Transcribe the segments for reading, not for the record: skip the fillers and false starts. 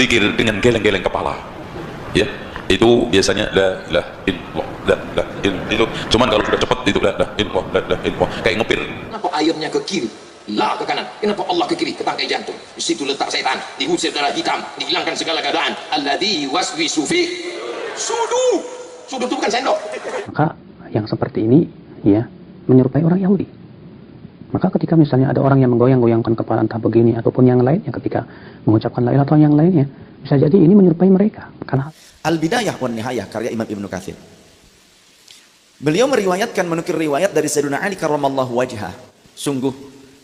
berzikir dengan geleng-geleng kepala, ya, itu biasanya la ilaha illallah, la ilaha illallah. Itu cuman kalau sudah cepat itu la ilaha illallah, la ilaha illallah, kayak ngepir. Kenapa ayamnya ke kiri, la ke kanan? Kenapa Allah ke kiri, ke tangkai jantung? Di situ letak setan, diusir darah hitam, dihilangkan segala keadaan. Alladzi waswisu fi sudur. Sudur itu bukan sendok. Maka yang seperti ini ya menyerupai orang Yahudi. Maka ketika misalnya ada orang yang menggoyang-goyangkan kepala entah begini ataupun yang lainnya ketika mengucapkan la ilaha atau yang lainnya, bisa jadi ini menyerupai mereka. Karena Al-Bidayah wan Nihayah karya Imam Ibnu Katsir. Beliau meriwayatkan, menukil riwayat dari Sayyidina Ali karramallahu wajhah. Sungguh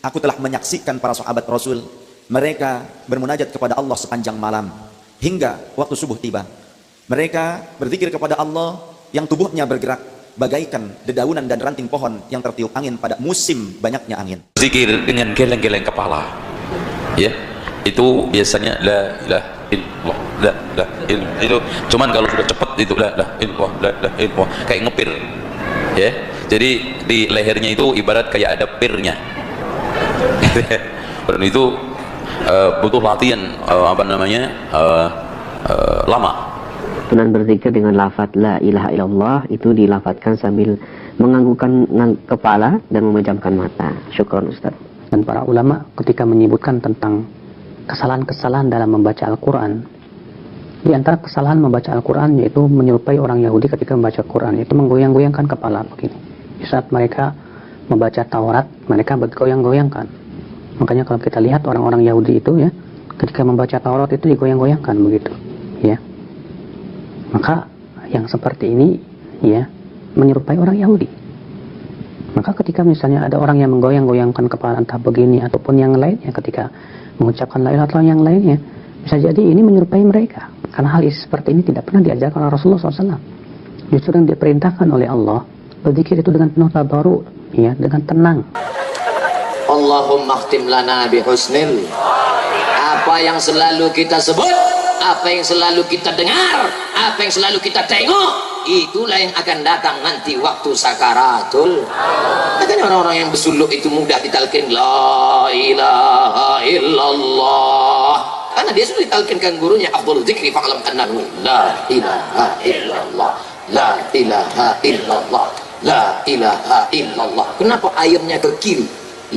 aku telah menyaksikan para sahabat Rasul, mereka bermunajat kepada Allah sepanjang malam hingga waktu subuh tiba. Mereka berzikir kepada Allah yang tubuhnya bergerak bagaikan dedaunan dan ranting pohon yang tertiup angin pada musim banyaknya angin. Zikir dengan geleng-geleng kepala, ya, itu biasanya la ilaha illallah, la ilaha illallah. Itu cuman kalau sudah cepat itu la ilaha illallah, la ilaha illallah, kayak ngepir, ya. Jadi di lehernya itu ibarat kayak ada pirnya. Dan itu butuh latihan lama. Dan berzikir dengan lafaz la ilaha illallah itu dilafatkan sambil menganggukkan kepala dan memejamkan mata. Syukran Ustaz. dan para ulama ketika menyebutkan tentang kesalahan-kesalahan dalam membaca Al-Quran, di antara kesalahan membaca Al-Quran yaitu menyerupai orang Yahudi ketika membaca Quran, yaitu menggoyang-goyangkan kepala begini. Di saat mereka membaca Taurat, mereka bergoyang-goyangkan. Makanya kalau kita lihat orang-orang Yahudi itu ya, ketika membaca Taurat itu digoyang-goyangkan begitu, ya. Maka yang seperti ini ya menyerupai orang Yahudi. Maka ketika misalnya ada orang yang menggoyang-goyangkan kepala entah begini ataupun yang lainnya ketika mengucapkan la ilaha illallah yang lainnya, bisa jadi ini menyerupai mereka. Karena hal seperti ini tidak pernah diajarkan oleh Rasulullah SAW. Justru yang diperintahkan oleh Allah berzikir itu dengan penuh tadarru, ya, dengan tenang. Allahumma khtim lana bihusnil. Apa yang selalu kita sebut, apa yang selalu kita dengar, apa yang selalu kita tengok, itulah yang akan datang nanti waktu sakaratul. Makanya orang-orang yang bersuluk itu mudah ditalkin la ilaha illallah, karena dia sudah ditalkinkan gurunya afdhalul dzikri fa'lam annahu la ilaha illallah, la ilaha illallah, la ilaha illallah. Kenapa ayamnya ke kiri,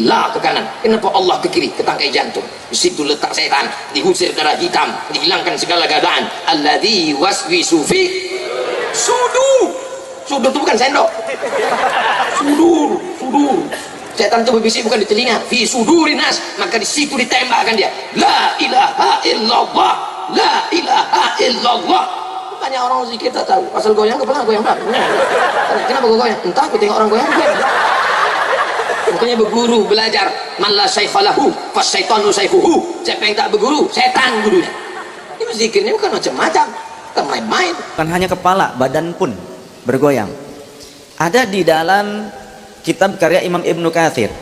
la ke kanan? Kenapa Allah ke kiri, ke tangkai jantung? Di situ letak setan, diusir darah hitam, dihilangkan segala keadaan. Alladzi waswisu fi sudur. Sudur itu bukan sendok. Sudur, sudur. Setan itu berbisik bukan di telinga. Fi sudurinas, maka di situ ditembakkan dia. La ilaha illallah, la ilaha illallah. Makanya orang zikir tak tahu. Asal goyang kepala goyang tak. Kenapa goyang? Entah, aku tengok orang goyang. Makanya berguru, belajar. Man la syaikhalahu fasyaitanu syaikhuhu. Siapa yang tak berguru, setan gurunya. Ini berzikirnya bukan macam-macam, bukan main-main. Bukan hanya kepala, badan pun bergoyang. Ada di dalam kitab karya Imam Ibnu Katsir,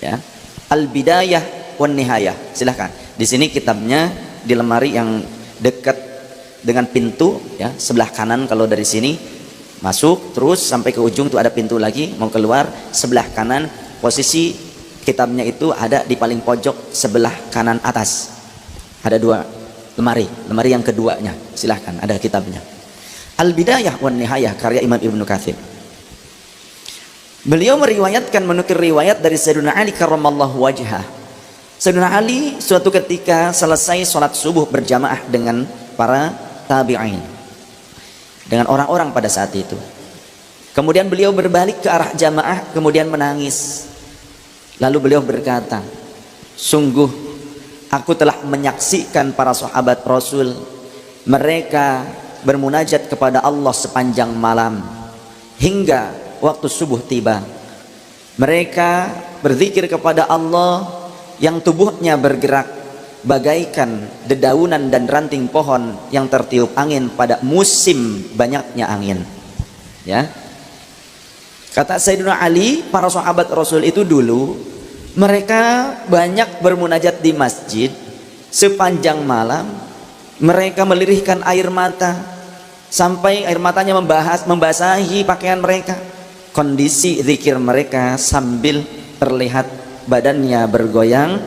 ya, Al-Bidayah wan Nihayah. Silahkan. Di sini kitabnya di lemari yang dekat dengan pintu, ya, sebelah kanan. Kalau dari sini masuk terus sampai ke ujung tuh ada pintu lagi, mau keluar sebelah kanan. Posisi kitabnya itu ada di paling pojok sebelah kanan atas. Ada dua lemari, lemari yang keduanya. Silahkan, ada kitabnya. Al-Bidayah wan Nihayah karya Imam Ibnu Katsir. Beliau meriwayatkan, menukil riwayat dari Sayyidina Ali karramallahu wajhah. Sayyidina Ali suatu ketika selesai sholat subuh berjamaah dengan para tabi'in, dengan orang-orang pada saat itu. Kemudian beliau berbalik ke arah jamaah, kemudian menangis. Lalu beliau berkata, sungguh aku telah menyaksikan para sahabat Rasul, mereka bermunajat kepada Allah sepanjang malam hingga waktu subuh tiba. Mereka berzikir kepada Allah yang tubuhnya bergerak bagaikan dedaunan dan ranting pohon yang tertiup angin pada musim banyaknya angin. Ya, kata Sayyidina Ali, para sahabat Rasul itu dulu mereka banyak bermunajat di masjid sepanjang malam. Mereka melirihkan air mata sampai air matanya membasahi pakaian mereka. Kondisi zikir mereka sambil terlihat badannya bergoyang,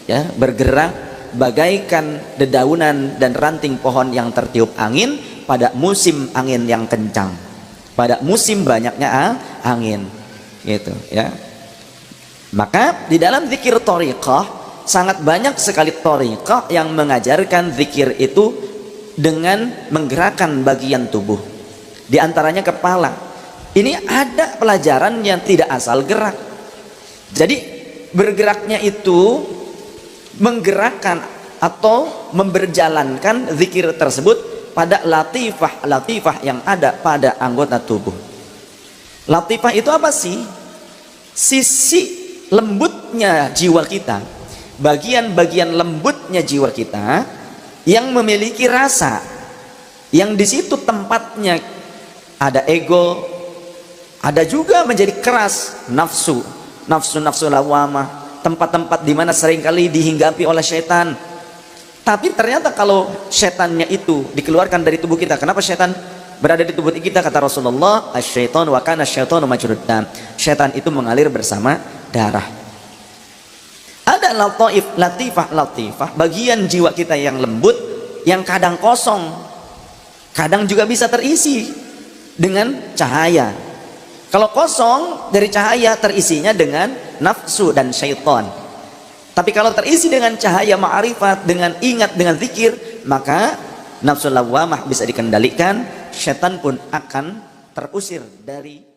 ya, bergerak bagaikan dedaunan dan ranting pohon yang tertiup angin pada musim angin yang kencang, pada musim banyaknya angin, gitu ya. Maka di dalam zikir thariqah sangat banyak sekali thariqah yang mengajarkan zikir itu dengan menggerakkan bagian tubuh, di antaranya kepala. Ini ada pelajaran yang tidak asal gerak. Jadi bergeraknya itu menggerakkan atau memberjalankan zikir tersebut pada latifah yang ada pada anggota tubuh. Latifah itu apa sih? Sisi lembutnya jiwa kita, bagian-bagian lembutnya jiwa kita yang memiliki rasa, yang di situ tempatnya ada ego, ada juga menjadi keras nafsu lawamah, tempat-tempat di mana seringkali dihinggapi oleh setan. Tapi ternyata kalau setannya itu dikeluarkan dari tubuh kita, kenapa setan berada di tubuh kita? Kata Rasulullah, asy-syaitanu wa kana asy-syaitanu majrud dam. Setan itu mengalir bersama darah. Ada latifah, bagian jiwa kita yang lembut, yang kadang kosong, kadang juga bisa terisi dengan cahaya. Kalau kosong dari cahaya, terisinya dengan nafsu dan syaitan. Tapi kalau terisi dengan cahaya ma'rifat, dengan ingat, dengan zikir, maka nafsu lawamah bisa dikendalikan, syaitan pun akan terusir dari